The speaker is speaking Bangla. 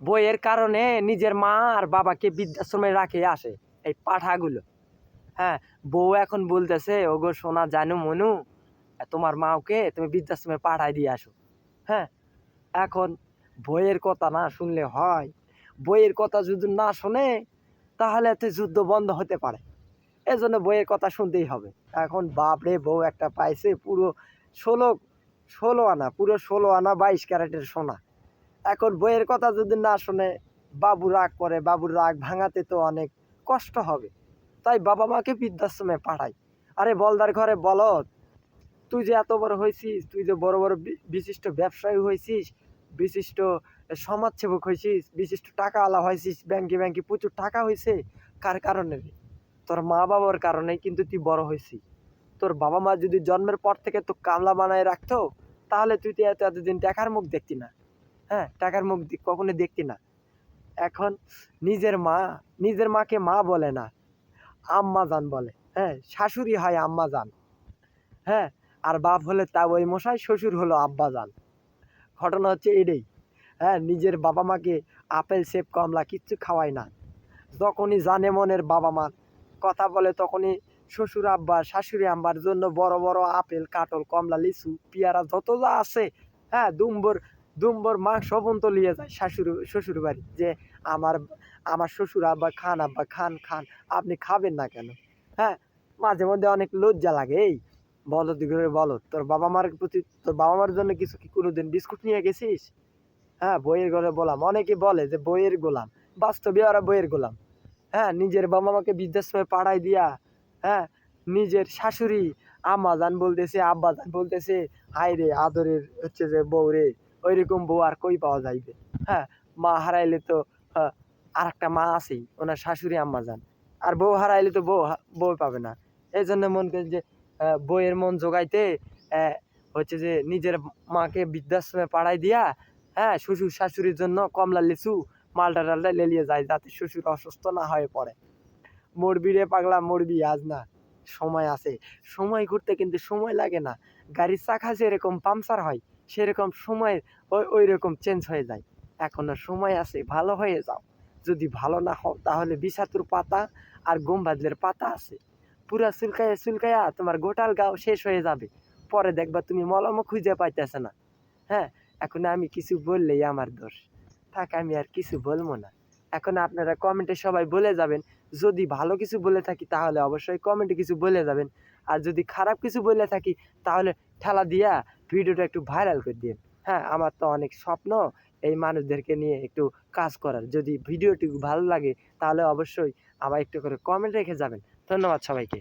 বইয়ের কারণে নিজের মা আর বাবাকে বৃদ্ধাশ্রমে রাখে আসে এই পাঠাগুলো। হ্যাঁ, বউ এখন বলতেছে, ওগো সোনা জানু মনু, তোমার মাকে তুমি বৃদ্ধাশ্রমে পাঠায় দিয়ে আসো। হ্যাঁ, এখন বইয়ের কথা না শুনলে হয়? বইয়ের কথা যদি না শোনে তাহলে তো যুদ্ধ বন্ধ হতে পারে। এজন্য বইয়ের কথা শুনতেই হবে। এখন বাপরে, বউ একটা পাইছে পুরো ষোলো ১৬ আনা, পুরো ১৬ আনা ২২ ক্যারেটের সোনা। এখন বইয়ের কথা যদি না শোনে, বাবু রাগ করে, বাবুর রাগ ভাঙাতে তো অনেক কষ্ট হবে। তাই বাবা মাকে বৃদ্ধাশ্রমে পাঠাই। আরে বলদার ঘরে বলদ, তুই যে এত বড় হয়েছিস, তুই যে বড় বড় বিশিষ্ট ব্যবসায়ী হয়েছিস, বিশিষ্ট সমাজসেবক হয়েছিস, বিশিষ্ট টাকাওয়ালা হয়েছিস, ব্যাংকে ব্যাংকে প্রচুর টাকা হয়েছে, কার কারণে রে? তোর মা বাবার কারণেই কিন্তু তুই বড় হয়েছিস। তোর বাবা মা যদি জন্মের পর থেকে তো কামলা বানায় রাখতো, তাহলে তুই তো এতদিন টাকার মুখ দেখতি না। হ্যাঁ, টাকার মুখ কখনো দেখতি না। এখন নিজের মাকে মা বলে না, আম্মা জান বলে। হ্যাঁ, শাশুড়ি হয় আম্মা জান। হ্যাঁ, আর বাপ হলে তা ওই মশাই, শ্বশুর হলো আব্বা জান। ঘটনা হচ্ছে এটাই। হ্যাঁ, নিজের বাবা মাকে আপেল সেব কমলা কিচ্ছু খাওয়ায় না। যখনই জানে মনের বাবা মার কথা বলে, তখনই শ্বশুর আব্বা শাশুড়ি আম্বার জন্য বড় বড় আপেল কাঁঠাল কমলা লিচু পেয়ারা যত যা আছে, হ্যাঁ, দুম্বর মাংস পর্যন্ত নিয়ে যায় শ্বশুর বাড়ি, যে আমার আমার শ্বশুর আব্বা খান খান, আপনি খাবেন না কেন? হ্যাঁ, মাঝে মধ্যে অনেক লজ্জা লাগে। এই বলদ করে বলো, তোর বাবা মার প্রতি, তোর বাবা মার জন্য কিছু কি কোনোদিন বিস্কুট নিয়ে গেছিস? হ্যাঁ, বইয়ের ঘরে বললাম, অনেকে বলে যে বইয়ের গোলাম, বাস্তবে ওরা বইয়ের গোলাম। হ্যাঁ, নিজের বাবা মাকে বৃদ্ধাশ্রমে পাঠাই দিয়া, হ্যাঁ, নিজের শাশুড়ি আম্মা জান বলতেছে, আব্বা জান বলতেছে, হায় রে আদরের হচ্ছে যে বউ রে, ওইরকম বউ আর কই পাওয়া যাইবে? হ্যাঁ, মা হারাইলে তো আর একটা মা আছেই, ওনার শাশুড়ি আম্মা জান। আর বউ হারাইলে তো বউ পাবে না। এই জন্য মন করে যে বইয়ের মন জোগাইতে হচ্ছে যে নিজের মাকে বৃদ্ধাশ্রমে পাঠাই দিয়া, হ্যাঁ, শ্বশুর শাশুড়ির জন্য কমলা লিচু মালটা টালটা লেলিয়ে যায়, যাতে শ্বশুর অসুস্থ না হয়ে পড়ে। মরবি রে পাগলা, মরবি আজ না, সময় আছে। সময় ঘুরতে কিন্তু সময় লাগে না। গাড়ির চাকা যেরকম পাংচার হয়, সেরকম সময় ওই রকম চেঞ্জ হয়ে যায়। এখনো সময় আছে, ভালো হয়ে যাও। যদি ভালো না হও তাহলে বিষাতুর পাতা আর গম্বাজলের পাতা আছে, পুরা চুলকাইয়া চুলকাইয়া তোমার গোটাল গাও শেষ হয়ে যাবে। পরে দেখবা তুমি মলমও খুঁজে পাইতেছে না। হ্যাঁ, এখন আমি কিছু বললেই আমার দোষ। থাক, আমি আর কিছু বলবো না। এখন আপনারা কমেন্টে সবাই বলে যাবেন। যদি ভালো কিছু বলে থাকি তাহলে অবশ্যই কমেন্টে কিছু বলে যাবেন। আর যদি খারাপ কিছু বলে থাকি তাহলে ঠেলা দিয়া ভিডিওটা একটু ভাইরাল করে দিন। হ্যাঁ, আমার তো অনেক স্বপ্ন এই মানুষদেরকে নিয়ে একটু কাজ করার। যদি ভিডিওটি ভালো লাগে তাহলে অবশ্যই আবার একটু করে কমেন্ট রেখে যাবেন। ধন্যবাদ সবাইকে।